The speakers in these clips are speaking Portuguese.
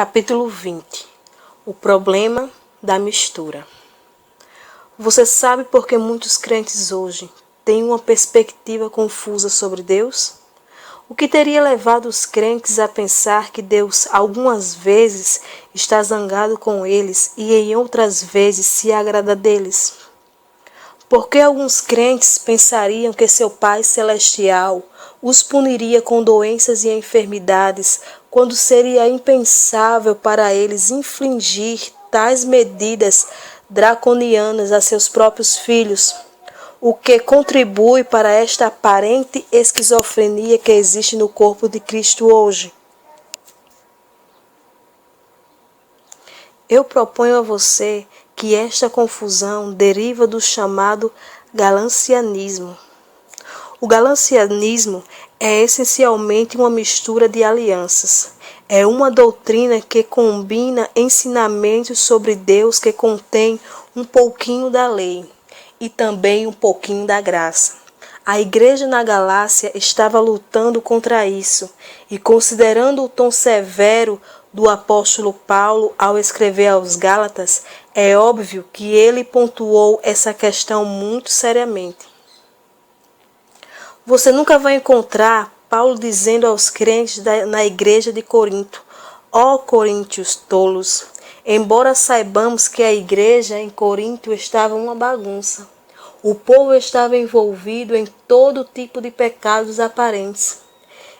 Capítulo 20. O problema da mistura. Você sabe por que muitos crentes hoje têm uma perspectiva confusa sobre Deus? O que teria levado os crentes a pensar que Deus algumas vezes está zangado com eles e em outras vezes se agrada deles? Por que alguns crentes pensariam que seu Pai Celestial os puniria com doenças e enfermidades, quando seria impensável para eles infligir tais medidas draconianas a seus próprios filhos, o que contribui para esta aparente esquizofrenia que existe no corpo de Cristo hoje? Eu proponho a você que esta confusão deriva do chamado galancianismo. O galancianismo é essencialmente uma mistura de alianças. É uma doutrina que combina ensinamentos sobre Deus que contém um pouquinho da lei e também um pouquinho da graça. A igreja na Galácia estava lutando contra isso e, considerando o tom severo do apóstolo Paulo ao escrever aos Gálatas, é óbvio que ele pontuou essa questão muito seriamente. Você nunca vai encontrar Paulo dizendo aos crentes na igreja de Corinto: ó coríntios tolos, embora saibamos que a igreja em Corinto estava uma bagunça. O povo estava envolvido em todo tipo de pecados aparentes.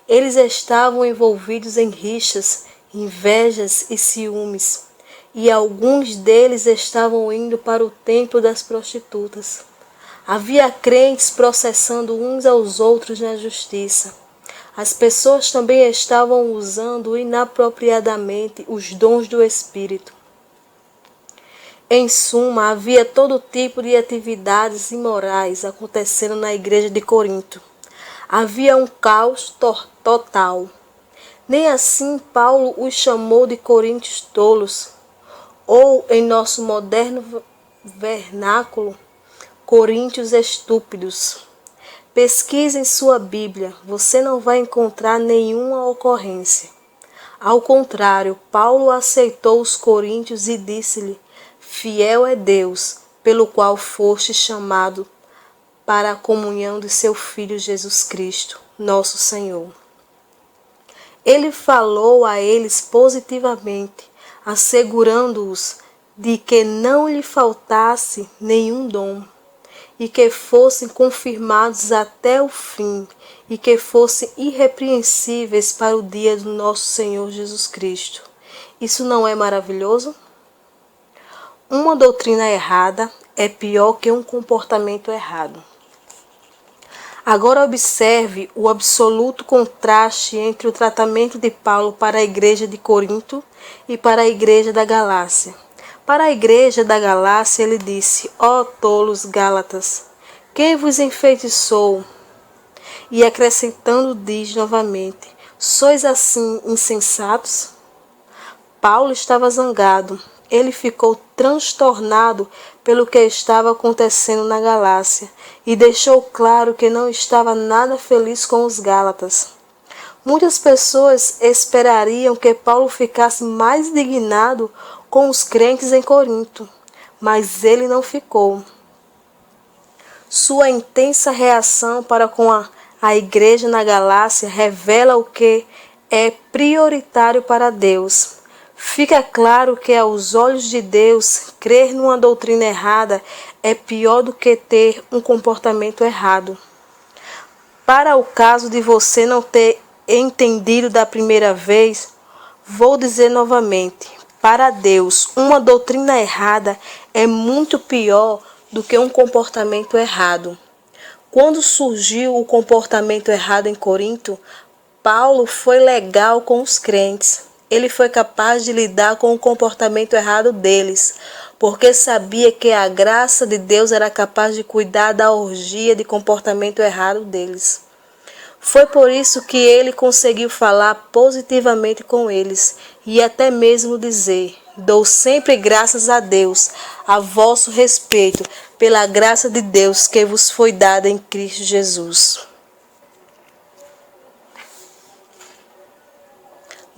Eles estavam envolvidos em rixas, invejas e ciúmes, e alguns deles estavam indo para o templo das prostitutas. Havia crentes processando uns aos outros na justiça. As pessoas também estavam usando inapropriadamente os dons do Espírito. Em suma, havia todo tipo de atividades imorais acontecendo na igreja de Corinto. Havia um caos total. Nem assim Paulo os chamou de coríntios tolos, ou, em nosso moderno vernáculo, coríntios estúpidos. Pesquise em sua Bíblia, você não vai encontrar nenhuma ocorrência. Ao contrário, Paulo aceitou os coríntios e disse-lhe: fiel é Deus, pelo qual foste chamado para a comunhão de seu Filho Jesus Cristo, nosso Senhor. Ele falou a eles positivamente, assegurando-os de que não lhe faltasse nenhum dom, e que fossem confirmados até o fim, e que fossem irrepreensíveis para o dia do nosso Senhor Jesus Cristo. Isso não é maravilhoso? Uma doutrina errada é pior que um comportamento errado. Agora observe o absoluto contraste entre o tratamento de Paulo para a igreja de Corinto e para a igreja da Galácia. Para a igreja da Galácia ele disse: ó tolos Gálatas, quem vos enfeitiçou? E acrescentando diz novamente: sois assim insensatos? Paulo estava zangado. Ele ficou transtornado pelo que estava acontecendo na Galácia e deixou claro que não estava nada feliz com os Gálatas. Muitas pessoas esperariam que Paulo ficasse mais indignado com os crentes em Corinto, mas ele não ficou. Sua intensa reação para com a igreja na Galácia revela o que é prioritário para Deus. Fica claro que, aos olhos de Deus, crer numa doutrina errada é pior do que ter um comportamento errado. Para o caso de você não ter entendido da primeira vez, vou dizer novamente: para Deus, uma doutrina errada é muito pior do que um comportamento errado. Quando surgiu o comportamento errado em Corinto, Paulo foi legal com os crentes. Ele foi capaz de lidar com o comportamento errado deles, porque sabia que a graça de Deus era capaz de cuidar da orgia de comportamento errado deles. Foi por isso que ele conseguiu falar positivamente com eles e até mesmo dizer: dou sempre graças a Deus a vosso respeito, pela graça de Deus que vos foi dada em Cristo Jesus.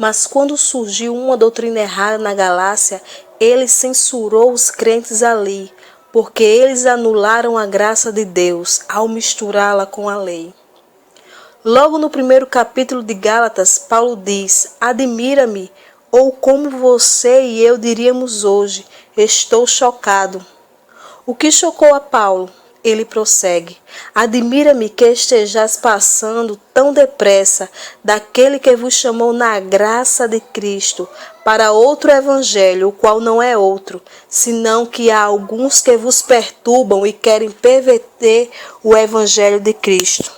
Mas quando surgiu uma doutrina errada na Galácia, ele censurou os crentes ali, porque eles anularam a graça de Deus ao misturá-la com a lei. Logo no primeiro capítulo de Gálatas, Paulo diz: admira-me, ou como você e eu diríamos hoje, estou chocado. O que chocou a Paulo? Ele prossegue: admira-me que estejais passando tão depressa daquele que vos chamou na graça de Cristo para outro evangelho, o qual não é outro, senão que há alguns que vos perturbam e querem perverter o evangelho de Cristo.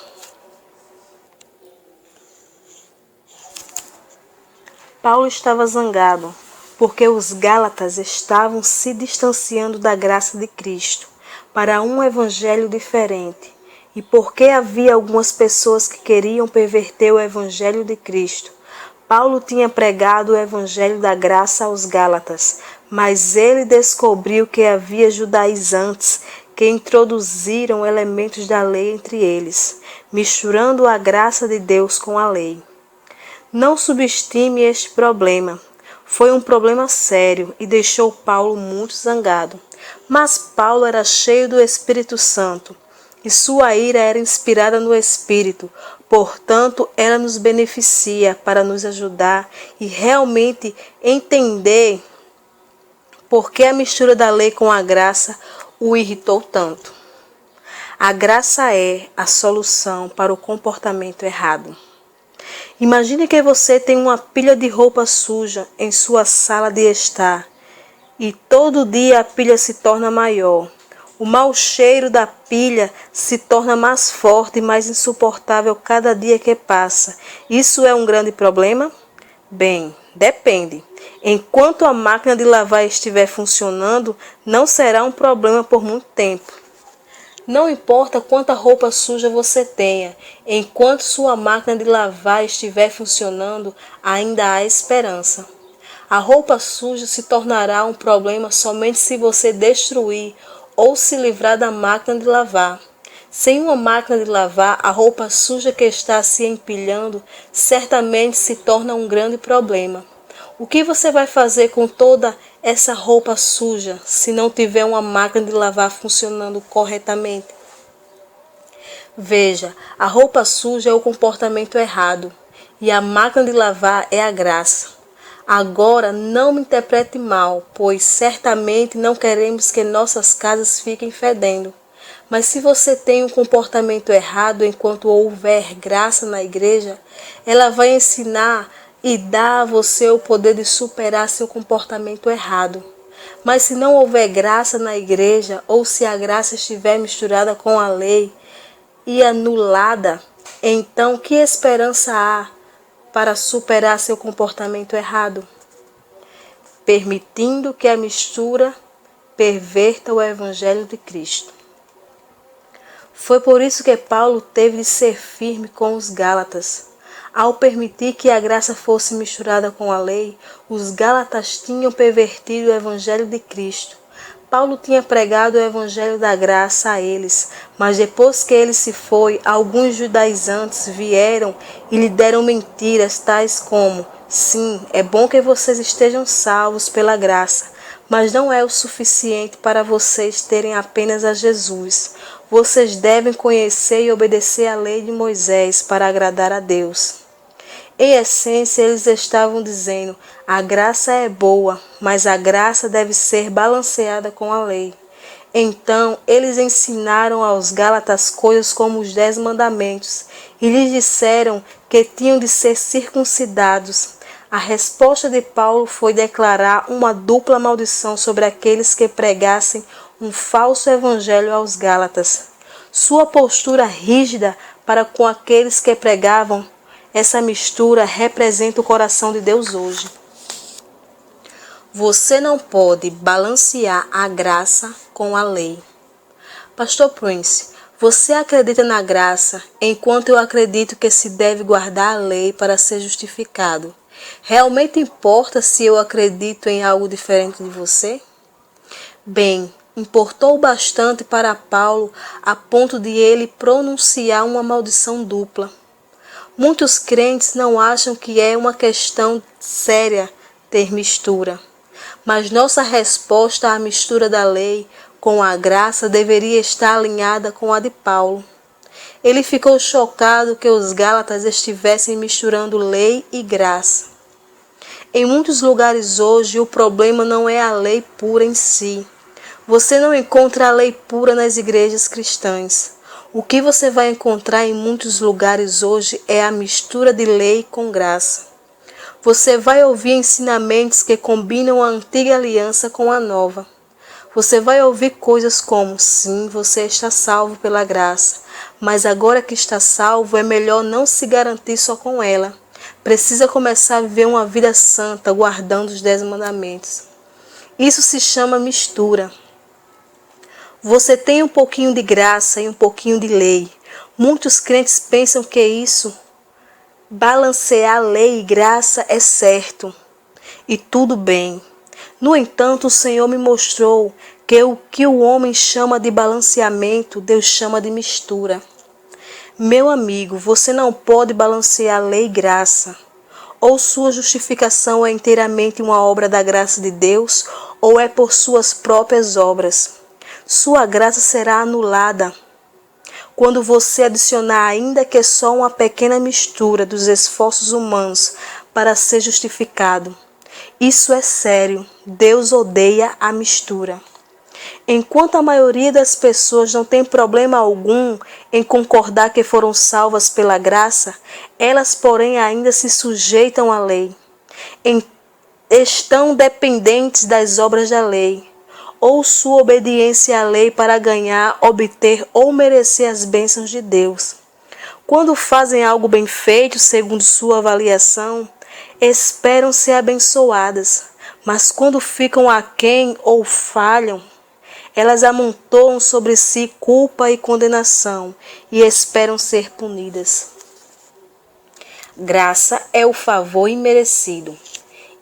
Paulo estava zangado, porque os gálatas estavam se distanciando da graça de Cristo para um evangelho diferente, e porque havia algumas pessoas que queriam perverter o evangelho de Cristo. Paulo tinha pregado o evangelho da graça aos gálatas, mas ele descobriu que havia judaizantes que introduziram elementos da lei entre eles, misturando a graça de Deus com a lei. Não subestime este problema. Foi um problema sério e deixou Paulo muito zangado. Mas Paulo era cheio do Espírito Santo e sua ira era inspirada no Espírito. Portanto, ela nos beneficia para nos ajudar e realmente entender por que a mistura da lei com a graça o irritou tanto. A graça é a solução para o comportamento errado. Imagine que você tem uma pilha de roupa suja em sua sala de estar e todo dia a pilha se torna maior. O mau cheiro da pilha se torna mais forte e mais insuportável cada dia que passa. Isso é um grande problema? Bem, depende. Enquanto a máquina de lavar estiver funcionando, não será um problema por muito tempo. Não importa quanta roupa suja você tenha, enquanto sua máquina de lavar estiver funcionando, ainda há esperança. A roupa suja se tornará um problema somente se você destruir ou se livrar da máquina de lavar. Sem uma máquina de lavar, a roupa suja que está se empilhando certamente se torna um grande problema. O que você vai fazer com toda essa roupa suja se não tiver uma máquina de lavar funcionando corretamente? Veja, a roupa suja é o comportamento errado e a máquina de lavar é a graça. Agora não me interprete mal, pois certamente não queremos que nossas casas fiquem fedendo. Mas se você tem um comportamento errado enquanto houver graça na igreja, ela vai ensinar e dar a você o poder de superar seu comportamento errado. Mas se não houver graça na igreja, ou se a graça estiver misturada com a lei e anulada, então que esperança há para superar seu comportamento errado? Permitindo que a mistura perverta o evangelho de Cristo. Foi por isso que Paulo teve de ser firme com os gálatas. Ao permitir que a graça fosse misturada com a lei, os gálatas tinham pervertido o evangelho de Cristo. Paulo tinha pregado o evangelho da graça a eles, mas depois que ele se foi, alguns judaizantes vieram e lhe deram mentiras tais como: sim, é bom que vocês estejam salvos pela graça, mas não é o suficiente para vocês terem apenas a Jesus. Vocês devem conhecer e obedecer a lei de Moisés para agradar a Deus. Em essência, eles estavam dizendo: a graça é boa, mas a graça deve ser balanceada com a lei. Então, eles ensinaram aos gálatas coisas como os 10 mandamentos e lhes disseram que tinham de ser circuncidados. A resposta de Paulo foi declarar uma dupla maldição sobre aqueles que pregassem um falso evangelho aos gálatas. Sua postura rígida para com aqueles que pregavam essa mistura representa o coração de Deus hoje. Você não pode balancear a graça com a lei. Pastor Prince, você acredita na graça, enquanto eu acredito que se deve guardar a lei para ser justificado. Realmente importa se eu acredito em algo diferente de você? Bem, importou bastante para Paulo a ponto de ele pronunciar uma maldição dupla. Muitos crentes não acham que é uma questão séria ter mistura, mas nossa resposta à mistura da lei com a graça deveria estar alinhada com a de Paulo. Ele ficou chocado que os Gálatas estivessem misturando lei e graça. Em muitos lugares hoje, o problema não é a lei pura em si. Você não encontra a lei pura nas igrejas cristãs. O que você vai encontrar em muitos lugares hoje é a mistura de lei com graça. Você vai ouvir ensinamentos que combinam a antiga aliança com a nova. Você vai ouvir coisas como: sim, você está salvo pela graça, mas agora que está salvo é melhor não se garantir só com ela. Precisa começar a viver uma vida santa, guardando os 10 mandamentos. Isso se chama mistura. Você tem um pouquinho de graça e um pouquinho de lei. Muitos crentes pensam que isso, balancear lei e graça, é certo e tudo bem. No entanto, o Senhor me mostrou que o que o homem chama de balanceamento, Deus chama de mistura. Meu amigo, você não pode balancear lei e graça. Ou sua justificação é inteiramente uma obra da graça de Deus, ou é por suas próprias obras. Sua graça será anulada quando você adicionar, ainda que só uma pequena mistura dos esforços humanos para ser justificado. Isso é sério. Deus odeia a mistura. Enquanto a maioria das pessoas não tem problema algum em concordar que foram salvas pela graça, elas, porém, ainda se sujeitam à lei. Estão dependentes das obras da lei, ou sua obediência à lei para ganhar, obter ou merecer as bênçãos de Deus. Quando fazem algo bem feito, segundo sua avaliação, esperam ser abençoadas, mas quando ficam aquém ou falham, elas amontoam sobre si culpa e condenação e esperam ser punidas. Graça é o favor imerecido,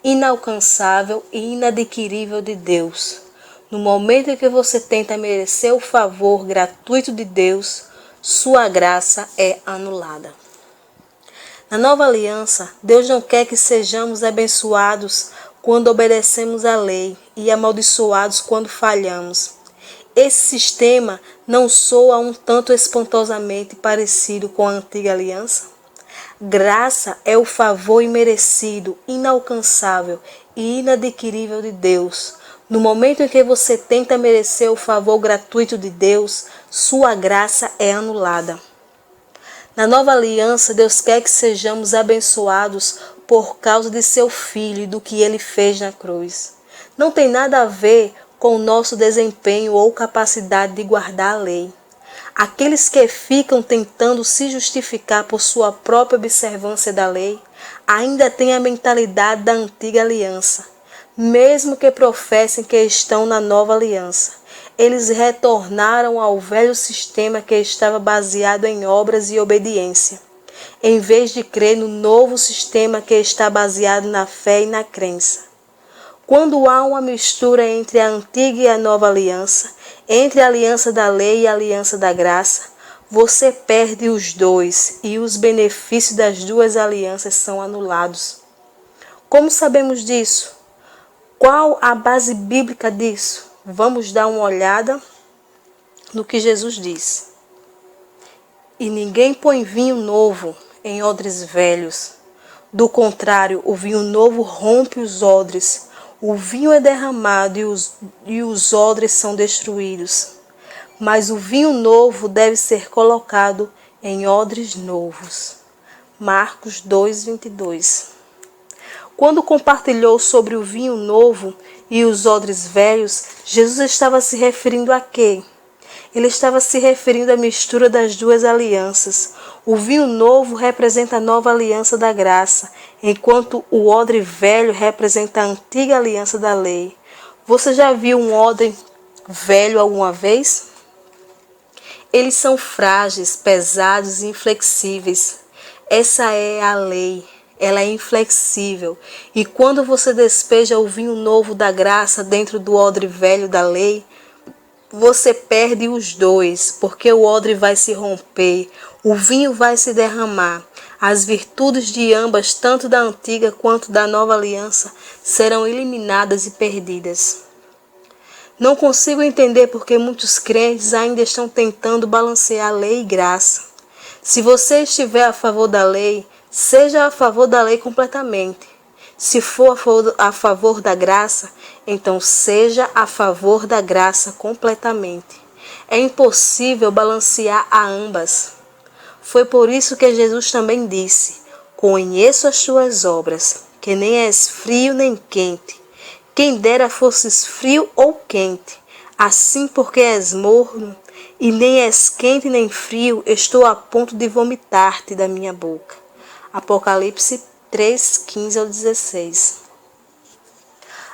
inalcançável e inadquirível de Deus. No momento em que você tenta merecer o favor gratuito de Deus, sua graça é anulada. Na nova aliança, Deus não quer que sejamos abençoados quando obedecemos à lei e amaldiçoados quando falhamos. Esse sistema não soa um tanto espantosamente parecido com a antiga aliança? Graça é o favor imerecido, inalcançável e inadquirível de Deus. No momento em que você tenta merecer o favor gratuito de Deus, sua graça é anulada. Na nova aliança, Deus quer que sejamos abençoados por causa de seu Filho e do que ele fez na cruz. Não tem nada a ver com o nosso desempenho ou capacidade de guardar a lei. Aqueles que ficam tentando se justificar por sua própria observância da lei, ainda têm a mentalidade da antiga aliança, mesmo que professem que estão na nova aliança. Eles retornaram ao velho sistema que estava baseado em obras e obediência, em vez de crer no novo sistema que está baseado na fé e na crença. Quando há uma mistura entre a antiga e a nova aliança, entre a aliança da lei e a aliança da graça, você perde os dois e os benefícios das duas alianças são anulados. Como sabemos disso? Qual a base bíblica disso? Vamos dar uma olhada no que Jesus disse. E ninguém põe vinho novo em odres velhos. Do contrário, o vinho novo rompe os odres. O vinho é derramado e os odres são destruídos. Mas o vinho novo deve ser colocado em odres novos. Marcos 2:22. Quando compartilhou sobre o vinho novo e os odres velhos, Jesus estava se referindo a quê? Ele estava se referindo à mistura das duas alianças. O vinho novo representa a nova aliança da graça, enquanto o odre velho representa a antiga aliança da lei. Você já viu um odre velho alguma vez? Eles são frágeis, pesados e inflexíveis. Essa é a lei. Ela é inflexível. E quando você despeja o vinho novo da graça dentro do odre velho da lei, você perde os dois, porque o odre vai se romper, o vinho vai se derramar. As virtudes de ambas, tanto da antiga quanto da nova aliança, serão eliminadas e perdidas. Não consigo entender porque muitos crentes ainda estão tentando balancear lei e graça. Se você estiver a favor da lei, seja a favor da lei completamente. Se for a favor da graça, então seja a favor da graça completamente. É impossível balancear a ambas. Foi por isso que Jesus também disse: conheço as tuas obras, que nem és frio nem quente. Quem dera fosses frio ou quente. Assim, porque és morno, e nem és quente nem frio, estou a ponto de vomitar-te da minha boca. Apocalipse 3, 15 ao 16.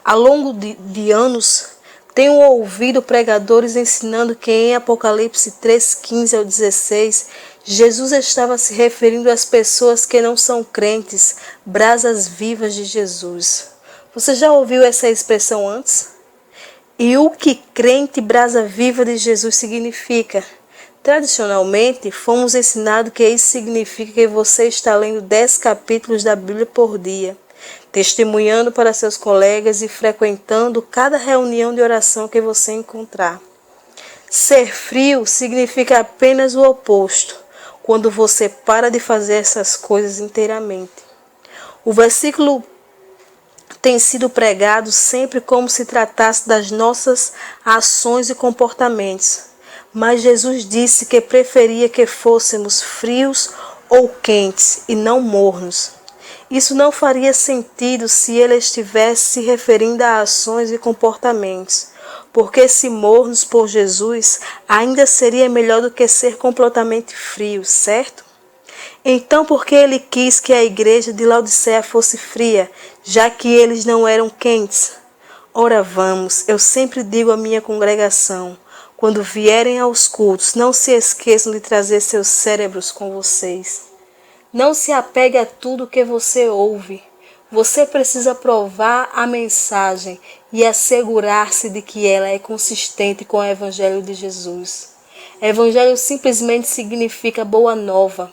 Ao longo de anos, tenho ouvido pregadores ensinando que em Apocalipse 3, 15 ao 16, Jesus estava se referindo às pessoas que não são crentes, brasas vivas de Jesus. Você já ouviu essa expressão antes? E o que crente brasa viva de Jesus significa? Tradicionalmente, fomos ensinados que isso significa que você está lendo 10 capítulos da Bíblia por dia, testemunhando para seus colegas e frequentando cada reunião de oração que você encontrar. Ser frio significa apenas o oposto, quando você para de fazer essas coisas inteiramente. O versículo tem sido pregado sempre como se tratasse das nossas ações e comportamentos. Mas Jesus disse que preferia que fôssemos frios ou quentes e não mornos. Isso não faria sentido se ele estivesse se referindo a ações e comportamentos, porque se mornos por Jesus, ainda seria melhor do que ser completamente frio, certo? Então, por que ele quis que a igreja de Laodiceia fosse fria, já que eles não eram quentes? Ora vamos, eu sempre digo à minha congregação, quando vierem aos cultos, não se esqueçam de trazer seus cérebros com vocês. Não se apegue a tudo que você ouve. Você precisa provar a mensagem e assegurar-se de que ela é consistente com o Evangelho de Jesus. Evangelho simplesmente significa boa nova.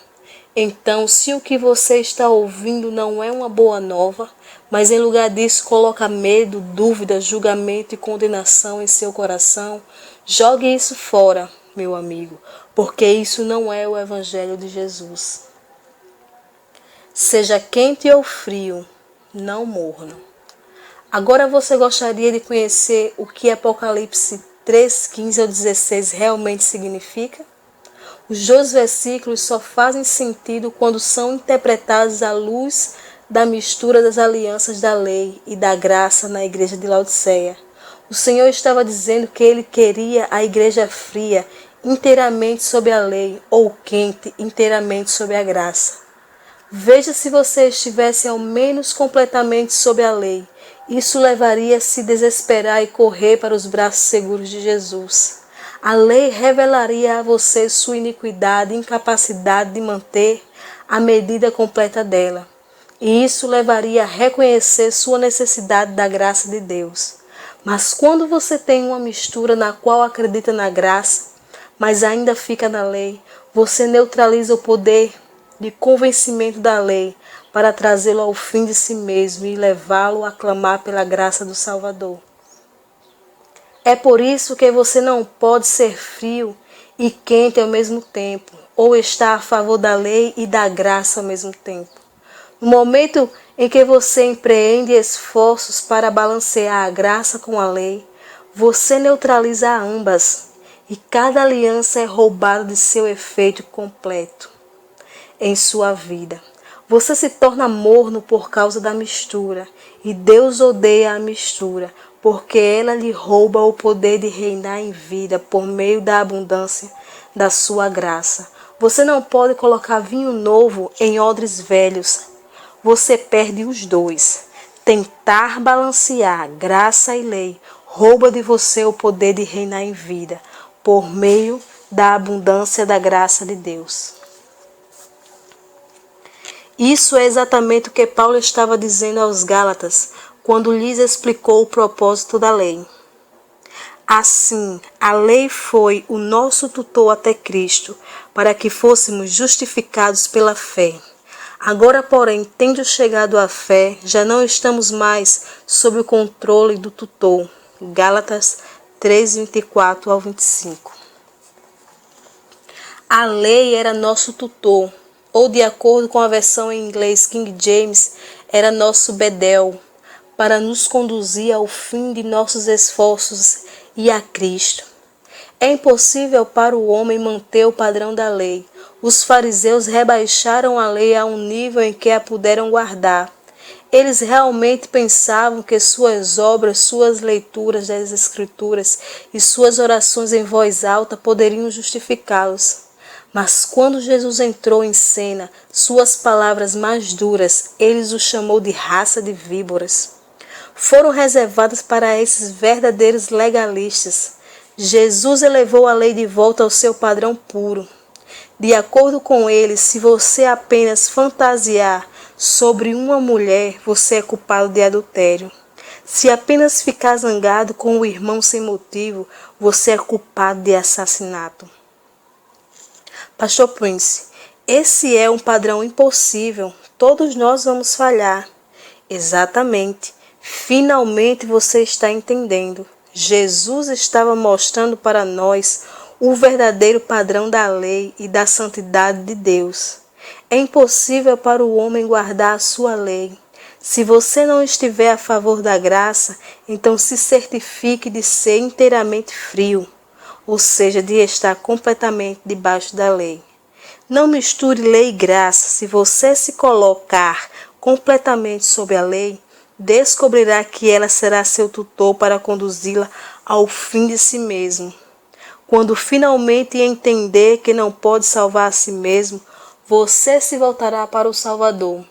Então, se o que você está ouvindo não é uma boa nova, mas em lugar disso coloca medo, dúvida, julgamento e condenação em seu coração, jogue isso fora, meu amigo, porque isso não é o Evangelho de Jesus. Seja quente ou frio, não morno. Agora você gostaria de conhecer o que Apocalipse 3, 15 ao 16 realmente significa? Os dois versículos só fazem sentido quando são interpretados à luz da mistura das alianças da lei e da graça na igreja de Laodiceia. O Senhor estava dizendo que ele queria a igreja fria, inteiramente sob a lei, ou quente, inteiramente sob a graça. Veja se você estivesse ao menos completamente sob a lei. Isso levaria a se desesperar e correr para os braços seguros de Jesus. A lei revelaria a você sua iniquidade e incapacidade de manter a medida completa dela. E isso levaria a reconhecer sua necessidade da graça de Deus. Mas quando você tem uma mistura na qual acredita na graça, mas ainda fica na lei, você neutraliza o poder de convencimento da lei para trazê-lo ao fim de si mesmo e levá-lo a clamar pela graça do Salvador. É por isso que você não pode ser frio e quente ao mesmo tempo, ou estar a favor da lei e da graça ao mesmo tempo. No momento em que você empreende esforços para balancear a graça com a lei, você neutraliza ambas e cada aliança é roubada de seu efeito completo em sua vida. Você se torna morno por causa da mistura, e Deus odeia a mistura, porque ela lhe rouba o poder de reinar em vida por meio da abundância da sua graça. Você não pode colocar vinho novo em odres velhos. Você perde os dois. Tentar balancear graça e lei rouba de você o poder de reinar em vida por meio da abundância da graça de Deus. Isso é exatamente o que Paulo estava dizendo aos Gálatas quando lhes explicou o propósito da lei. Assim, a lei foi o nosso tutor até Cristo, para que fôssemos justificados pela fé. Agora, porém, tendo chegado à fé, já não estamos mais sob o controle do tutor. Gálatas 3:24 ao 25. A lei era nosso tutor, ou de acordo com a versão em inglês King James, era nosso bedel, para nos conduzir ao fim de nossos esforços e a Cristo. É impossível para o homem manter o padrão da lei. Os fariseus rebaixaram a lei a um nível em que a puderam guardar. Eles realmente pensavam que suas obras, suas leituras das Escrituras e suas orações em voz alta poderiam justificá-los. Mas quando Jesus entrou em cena, suas palavras mais duras, ele os chamou de raça de víboras. Foram reservadas para esses verdadeiros legalistas. Jesus elevou a lei de volta ao seu padrão puro. De acordo com ele, se você apenas fantasiar sobre uma mulher, você é culpado de adultério. Se apenas ficar zangado com o irmão sem motivo, você é culpado de assassinato. Pastor Prince, esse é um padrão impossível. Todos nós vamos falhar. Exatamente. Finalmente você está entendendo. Jesus estava mostrando para nós o verdadeiro padrão da lei e da santidade de Deus. É impossível para o homem guardar a sua lei. Se você não estiver a favor da graça, então se certifique de ser inteiramente frio, ou seja, de estar completamente debaixo da lei. Não misture lei e graça. Se você se colocar completamente sob a lei, descobrirá que ela será seu tutor para conduzi-la ao fim de si mesmo. Quando finalmente entender que não pode salvar a si mesmo, você se voltará para o Salvador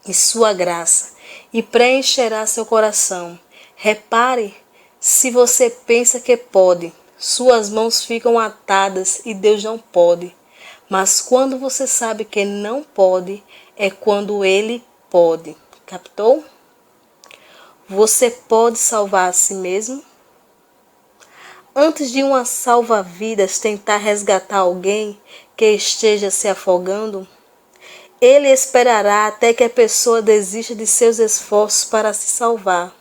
e sua graça e preencherá seu coração. Repare, se você pensa que pode, suas mãos ficam atadas e Deus não pode. Mas quando você sabe que não pode, é quando Ele pode. Captou? Você pode salvar a si mesmo? Antes de uma salva-vidas tentar resgatar alguém que esteja se afogando, ele esperará até que a pessoa desista de seus esforços para se salvar.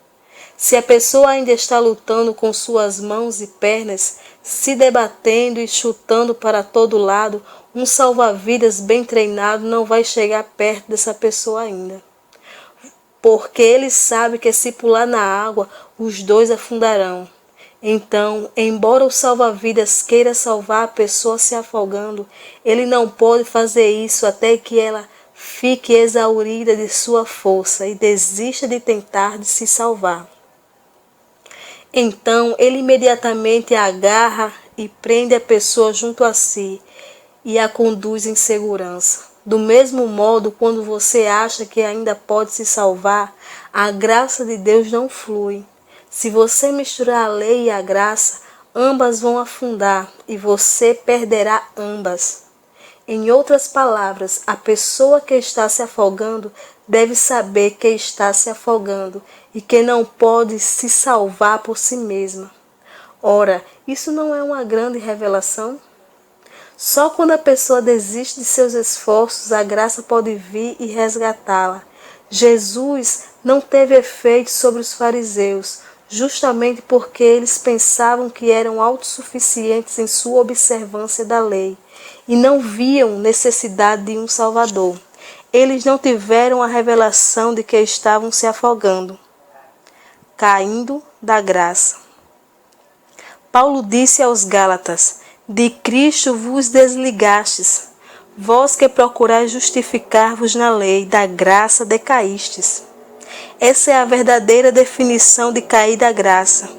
Se a pessoa ainda está lutando com suas mãos e pernas, se debatendo e chutando para todo lado, um salva-vidas bem treinado não vai chegar perto dessa pessoa ainda. Porque ele sabe que se pular na água, os dois afundarão. Então, embora o salva-vidas queira salvar a pessoa se afogando, ele não pode fazer isso até que ela fique exaurida de sua força e desista de tentar de se salvar. Então, ele imediatamente agarra e prende a pessoa junto a si e a conduz em segurança. Do mesmo modo, quando você acha que ainda pode se salvar, a graça de Deus não flui. Se você misturar a lei e a graça, ambas vão afundar e você perderá ambas. Em outras palavras, a pessoa que está se afogando deve saber que está se afogando e que não pode se salvar por si mesma. Ora, isso não é uma grande revelação? Só quando a pessoa desiste de seus esforços, a graça pode vir e resgatá-la. Jesus não teve efeito sobre os fariseus, justamente porque eles pensavam que eram autossuficientes em sua observância da lei e não viam necessidade de um Salvador. Eles não tiveram a revelação de que estavam se afogando, caindo da graça. Paulo disse aos Gálatas: de Cristo vos desligastes, vós que procurais justificar-vos na lei, da graça decaístes. Essa é a verdadeira definição de cair da graça.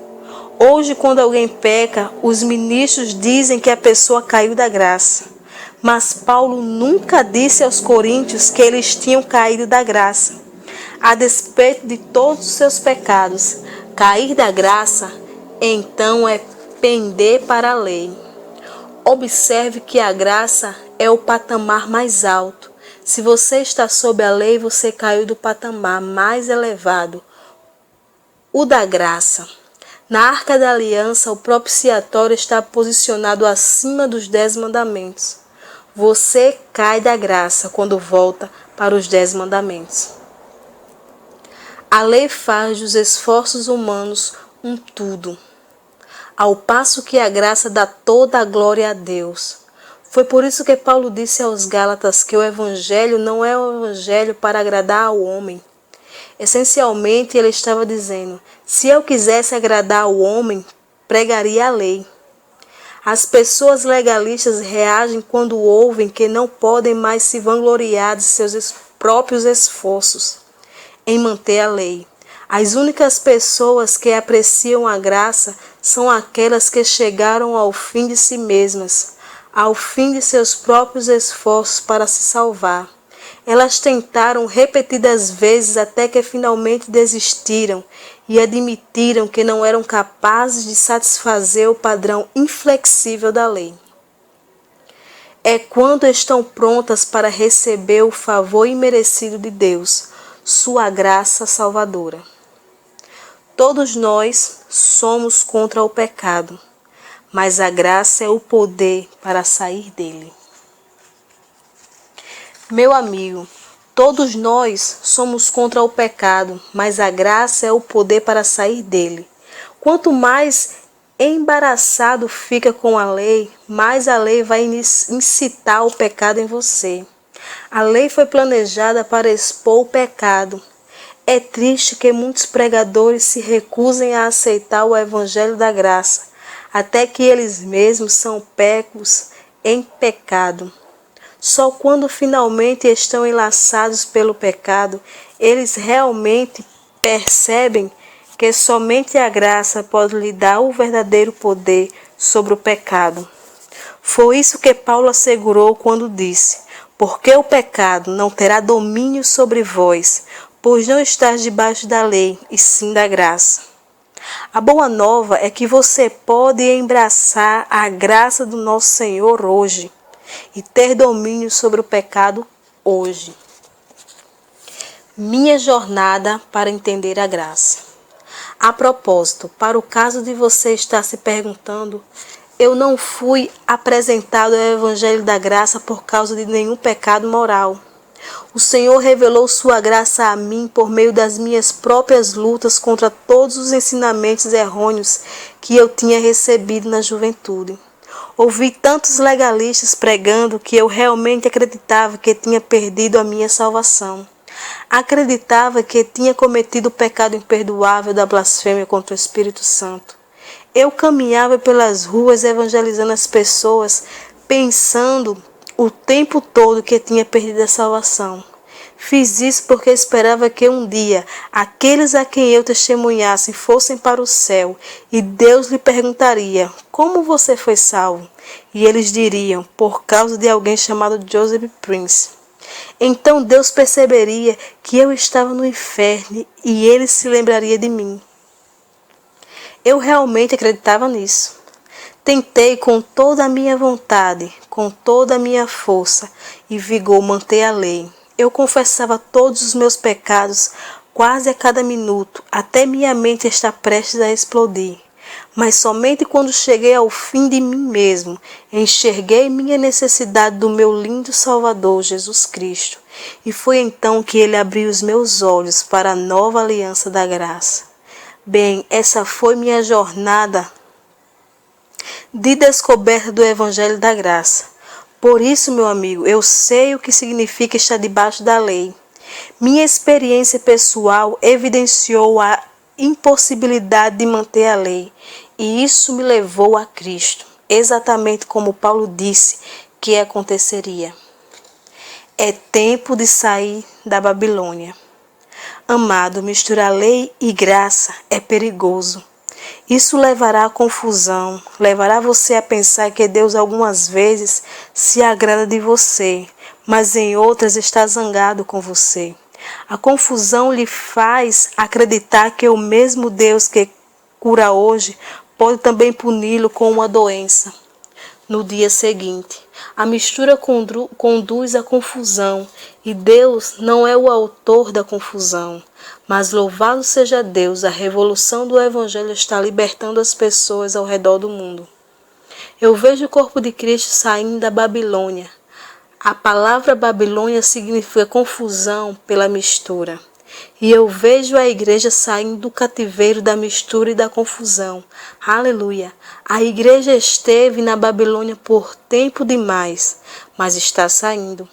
Hoje, quando alguém peca, os ministros dizem que a pessoa caiu da graça. Mas Paulo nunca disse aos coríntios que eles tinham caído da graça. A despeito de todos os seus pecados, cair da graça, então é pender para a lei. Observe que a graça é o patamar mais alto. Se você está sob a lei, você caiu do patamar mais elevado, o da graça. Na Arca da Aliança, o propiciatório está posicionado acima dos 10 mandamentos. você cai da graça quando volta para os 10 mandamentos. A lei faz dos esforços humanos um tudo, ao passo que a graça dá toda a glória a Deus. Foi por isso que Paulo disse aos Gálatas que o Evangelho não é o Evangelho para agradar ao homem. Essencialmente, ele estava dizendo: se eu quisesse agradar ao homem, pregaria a lei. As pessoas legalistas reagem quando ouvem que não podem mais se vangloriar de seus próprios esforços em manter a lei. As únicas pessoas que apreciam a graça são aquelas que chegaram ao fim de si mesmas, ao fim de seus próprios esforços para se salvar. Elas tentaram repetidas vezes até que finalmente desistiram e admitiram que não eram capazes de satisfazer o padrão inflexível da lei. É quando estão prontas para receber o favor imerecido de Deus, sua graça salvadora. Todos nós somos contra o pecado, mas a graça é o poder para sair dele. Meu amigo, todos nós somos contra o pecado, mas a graça é o poder para sair dele. Quanto mais embaraçado fica com a lei, mais a lei vai incitar o pecado em você. A lei foi planejada para expor o pecado. É triste que muitos pregadores se recusem a aceitar o evangelho da graça, até que eles mesmos são pecos em pecado. Só quando finalmente estão enlaçados pelo pecado, eles realmente percebem que somente a graça pode lhe dar o verdadeiro poder sobre o pecado. Foi isso que Paulo assegurou quando disse: porque o pecado não terá domínio sobre vós, pois não estás debaixo da lei, e sim da graça. A boa nova é que você pode embraçar a graça do nosso Senhor hoje e ter domínio sobre o pecado hoje. Minha jornada para entender a graça. A propósito, para o caso de você estar se perguntando, eu não fui apresentado ao Evangelho da Graça por causa de nenhum pecado moral. O Senhor revelou sua graça a mim por meio das minhas próprias lutas contra todos os ensinamentos errôneos que eu tinha recebido na juventude. Ouvi tantos legalistas pregando que eu realmente acreditava que tinha perdido a minha salvação. Acreditava que tinha cometido o pecado imperdoável da blasfêmia contra o Espírito Santo. Eu caminhava pelas ruas evangelizando as pessoas, pensando o tempo todo que tinha perdido a salvação. Fiz isso porque esperava que um dia aqueles a quem eu testemunhasse fossem para o céu e Deus lhe perguntaria: como você foi salvo? E eles diriam: por causa de alguém chamado Joseph Prince. Então Deus perceberia que eu estava no inferno e ele se lembraria de mim. Eu realmente acreditava nisso. Tentei com toda a minha vontade, com toda a minha força e vigor manter a lei. Eu confessava todos os meus pecados quase a cada minuto, até minha mente estar prestes a explodir. Mas somente quando cheguei ao fim de mim mesmo, enxerguei minha necessidade do meu lindo Salvador, Jesus Cristo. E foi então que ele abriu os meus olhos para a nova aliança da graça. Bem, essa foi minha jornada de descoberta do Evangelho da Graça. Por isso, meu amigo, eu sei o que significa estar debaixo da lei. Minha experiência pessoal evidenciou a impossibilidade de manter a lei, e isso me levou a Cristo, exatamente como Paulo disse que aconteceria. É tempo de sair da Babilônia. Amado, misturar lei e graça é perigoso. Isso levará à confusão, levará você a pensar que Deus algumas vezes se agrada de você, mas em outras está zangado com você. A confusão lhe faz acreditar que o mesmo Deus que cura hoje pode também puni-lo com uma doença no dia seguinte. A mistura conduz à confusão e Deus não é o autor da confusão. Mas louvado seja Deus, a revolução do Evangelho está libertando as pessoas ao redor do mundo. Eu vejo o corpo de Cristo saindo da Babilônia. A palavra Babilônia significa confusão pela mistura. E eu vejo a igreja saindo do cativeiro da mistura e da confusão. Aleluia! A igreja esteve na Babilônia por tempo demais, mas está saindo.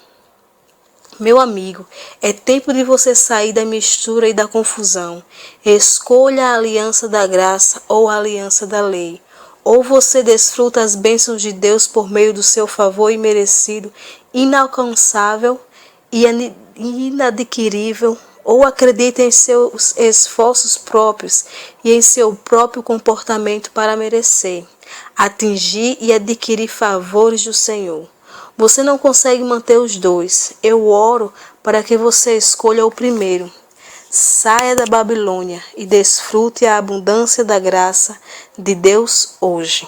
Meu amigo, é tempo de você sair da mistura e da confusão. Escolha a aliança da graça ou a aliança da lei. Ou você desfruta as bênçãos de Deus por meio do seu favor imerecido, inalcançável e inadquirível, ou acredita em seus esforços próprios e em seu próprio comportamento para merecer, atingir e adquirir favores do Senhor. Você não consegue manter os dois. Eu oro para que você escolha o primeiro. Saia da Babilônia e desfrute a abundância da graça de Deus hoje.